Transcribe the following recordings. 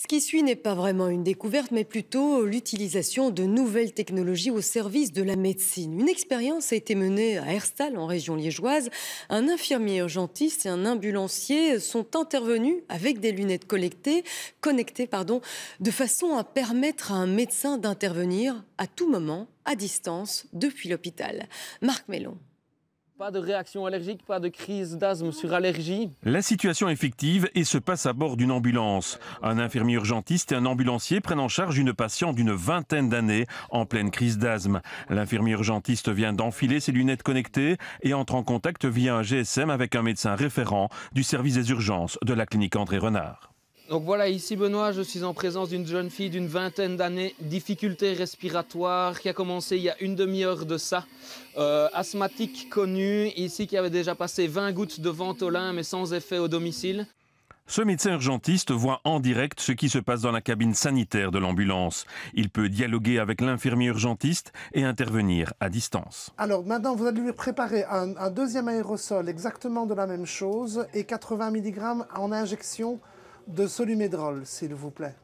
Ce qui suit n'est pas vraiment une découverte, mais plutôt l'utilisation de nouvelles technologies au service de la médecine. Une expérience a été menée à Herstal, en région liégeoise. Un infirmier urgentiste et un ambulancier sont intervenus avec des lunettes connectées, de façon à permettre à un médecin d'intervenir à tout moment, à distance, depuis l'hôpital. Marc Mellon. Pas de réaction allergique, pas de crise d'asthme sur allergie. La situation est fictive et se passe à bord d'une ambulance. Un infirmier urgentiste et un ambulancier prennent en charge une patiente d'une vingtaine d'années en pleine crise d'asthme. L'infirmier urgentiste vient d'enfiler ses lunettes connectées et entre en contact via un GSM avec un médecin référent du service des urgences de la clinique André Renard. Donc voilà, ici Benoît, je suis en présence d'une jeune fille d'une vingtaine d'années, difficultés respiratoires, qui a commencé il y a une demi-heure de ça. Asthmatique connue, ici qui avait déjà passé 20 gouttes de Ventolin mais sans effet au domicile. Ce médecin urgentiste voit en direct ce qui se passe dans la cabine sanitaire de l'ambulance. Il peut dialoguer avec l'infirmier urgentiste et intervenir à distance. Alors maintenant, vous allez lui préparer un deuxième aérosol exactement de la même chose et 80 mg en injection de Solumédrol, s'il vous plaît.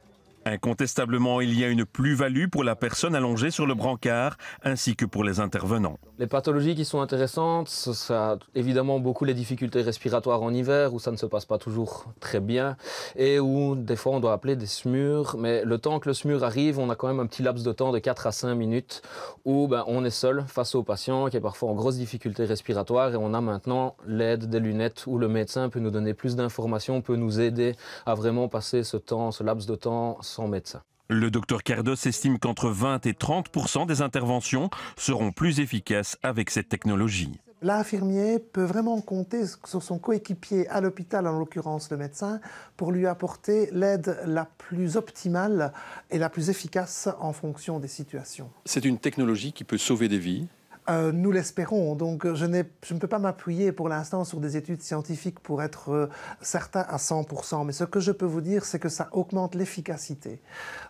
Incontestablement, il y a une plus-value pour la personne allongée sur le brancard ainsi que pour les intervenants. Les pathologies qui sont intéressantes, ça évidemment beaucoup les difficultés respiratoires en hiver où ça ne se passe pas toujours très bien et où des fois on doit appeler des SMUR, mais le temps que le SMUR arrive, on a quand même un petit laps de temps de 4 à 5 minutes où on est seul face au patient qui est parfois en grosse difficulté respiratoire et on a maintenant l'aide des lunettes où le médecin peut nous donner plus d'informations, peut nous aider à vraiment passer ce laps de temps sans médecin. Le docteur Cardos estime qu'entre 20 et 30% des interventions seront plus efficaces avec cette technologie. L'infirmier peut vraiment compter sur son coéquipier à l'hôpital, en l'occurrence le médecin, pour lui apporter l'aide la plus optimale et la plus efficace en fonction des situations. C'est une technologie qui peut sauver des vies. Nous l'espérons. Donc, je ne peux pas m'appuyer pour l'instant sur des études scientifiques pour être certain à 100%. Mais ce que je peux vous dire, c'est que ça augmente l'efficacité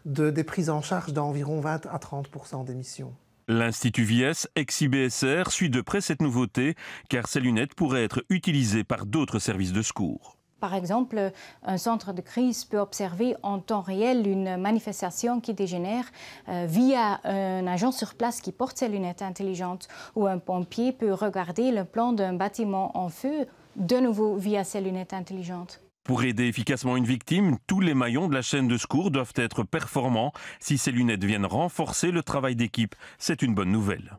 des prises en charge d'environ 20 à 30% des missions. L'Institut Vies, ex-IBSR, suit de près cette nouveauté, car ces lunettes pourraient être utilisées par d'autres services de secours. Par exemple, un centre de crise peut observer en temps réel une manifestation qui dégénère via un agent sur place qui porte ses lunettes intelligentes, ou un pompier peut regarder le plan d'un bâtiment en feu, de nouveau via ses lunettes intelligentes. Pour aider efficacement une victime, tous les maillons de la chaîne de secours doivent être performants. Si ces lunettes viennent renforcer le travail d'équipe, c'est une bonne nouvelle.